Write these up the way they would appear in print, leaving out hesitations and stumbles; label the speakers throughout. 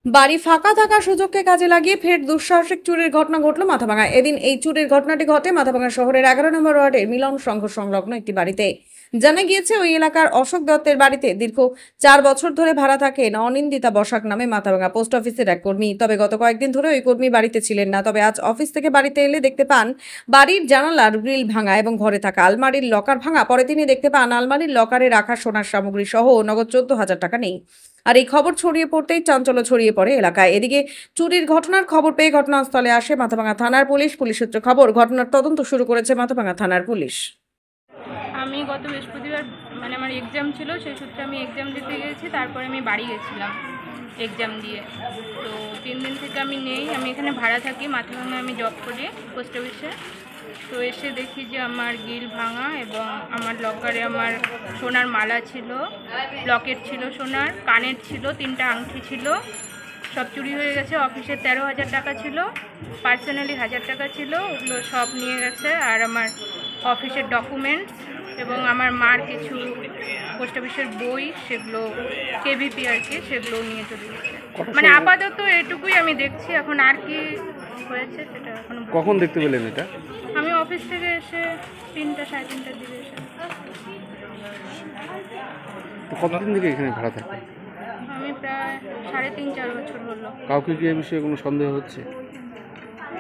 Speaker 1: বাড়ি ফাঁকা থাকার সুযোগকে কাজে লাগিয়ে ফের দুঃসাহসিক চুরির ঘটনা ঘটল মাথাভাঙায়। এদিন এই চুরির ঘটনাটি ঘটে মাথাভাঙা শহরের 11 নম্বর ওয়ার্ডের মিলন সংঘ সংলগ্ন একটি বাড়িতে। জানা গিয়েছে, ওই এলাকার অশোক দত্তের বাড়িতে দীর্ঘ 4 বছর ধরে ভাড়া থাকেন অনিন্দিতা বসাক নামে মাথাভাঙা পোস্ট অফিসের এক কর্মী। তবে গত কয়েকদিন ধরে ওই কর্মী বাড়িতে ছিলেন না। তবে আজ অফিস থেকে বাড়িতে এলে দেখতে পান বাড়ির জানালার গ্রিল ভাঙা এবং ঘরে থাকা আলমারির লকার ভাঙা। পরে তিনি দেখতে পান আলমারির লকারে রাখা সোনার সামগ্রী সহ নগদ 14,000 টাকা নেই। আর এই খবর ছড়িয়ে পড়তেই চাঞ্চল্য ছড়িয়ে পড়ে এলাকায়। এদিকে চুরির ঘটনার খবর পেয়ে ঘটনাস্থলে আসে মাথাভাঙা থানার পুলিশ। পুলিশ সূত্রে খবর, ঘটনার তদন্ত শুরু করেছে মাথাভাঙা থানার পুলিশ।
Speaker 2: আমি গত বৃহস্পতিবার আমার এক্সাম ছিল, সেই সূত্রে আমি এক্সাম দিতে গেছি। তারপরে আমি বাড়ি গেছিলাম এক্সাম দিয়ে। তো 3 দিন থেকে আমি নেই, আমি এখানে ভাড়া থাকি। মাথাভাঙায় আমি জব করি পোস্ট অফিসে। তো এসে দেখি যে আমার গ্রিল ভাঙা এবং আমার লকারে আমার সোনার মালা ছিল, লকেট ছিল সোনার, কানের ছিল, 3টা আংটি ছিল, সব চুরি হয়ে গেছে। অফিসে 13,000 টাকা ছিল, পার্সোনালি 1,000 টাকা ছিল, ওগুলো সব নিয়ে গেছে। আর আমার অফিসের ডকুমেন্টস এবং আমার মার কিছু পোস্ট অফিসের বই, সেগুলো কেভিপি আর কি, সেগুলো নিয়ে চলে গেছে। আপাতত এটুকুই আমি দেখছি। এখন আর কি হয়েছে সেটা এখন।
Speaker 3: কখন দেখতে পেলেন এটা?
Speaker 2: আমি অফিস থেকে এসে 3টা সাড়ে 3টার দিকে এসে।
Speaker 3: কতদিন থেকে এখানে ভাড়া থাকেন?
Speaker 2: আমি প্রায় 3.5-4 বছর হলো।
Speaker 3: কাউকে কি এই বিষয়ে কোনো সন্দেহ হচ্ছে?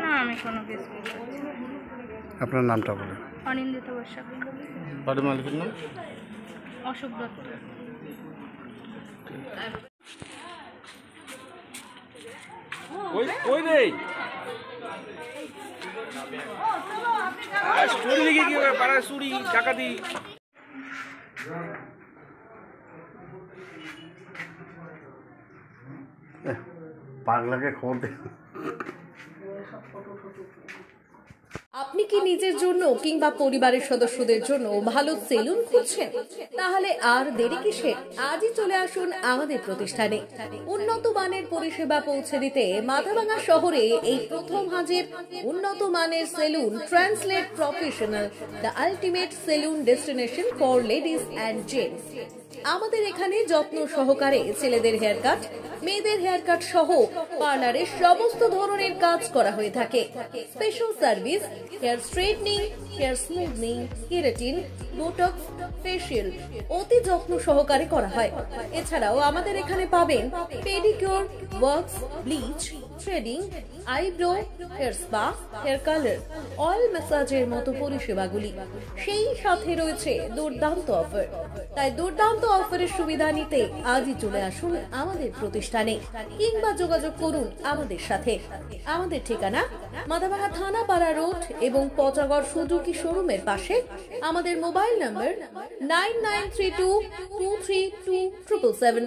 Speaker 2: না, আমি কোনো কিছু।
Speaker 3: আপনার নামটা বলেন।
Speaker 2: অনিন্দিতা বসাক।
Speaker 3: বাড়ির মালিকের নাম?
Speaker 2: অশোক দত্ত।
Speaker 3: পাগলাকে খবর দে।
Speaker 1: আপনি কি নিজের জন্য কিংবা পরিবারের সদস্যদের জন্য ভালো সেলুন খুঁজছেন? তাহলে আর দেরি কিসের? আজই চলে আসুন আমাদের প্রতিষ্ঠানে। উন্নত মানের পরিষেবা পৌঁছে দিতে মাথাভাঙা শহরে এই প্রথম হাজির উন্নত মানের salon translate professional, the ultimate salon destination for ladies and gents. আমাদের এখানে যত্ন সহকারে ছেলেদের হেয়ার কাট, মেয়েদের হেয়ার কাট সহ পার্লারের সমস্ত ধরনের কাজ করা হয়ে থাকে। Special service, hair straightening, hair smoothing, keratin, botox, facial অতি যত্ন সহকারে করা হয়। এছাড়াও আমাদের এখানে পাবেন pedicure, wax, bleach, threading, eyebrow, hair spa, hair colour, oil ম্যাসাজের মতো পরিষেবাগুলি। সেই সাথে রয়েছে দুর্দান্ত অফার। তাই দুর্দান্ত অফারের সুবিধা নিতে আজই চলে আসুন আমাদের প্রতিষ্ঠানে কিংবা যোগাযোগ করুন আমাদের সাথে। আমাদের ঠিকানা মাথাভাঙা থানাপাড়া রোড এবং পচাগড় সুজুকি শোরুমের পাশে। আমাদের মোবাইল নম্বর 9932232777।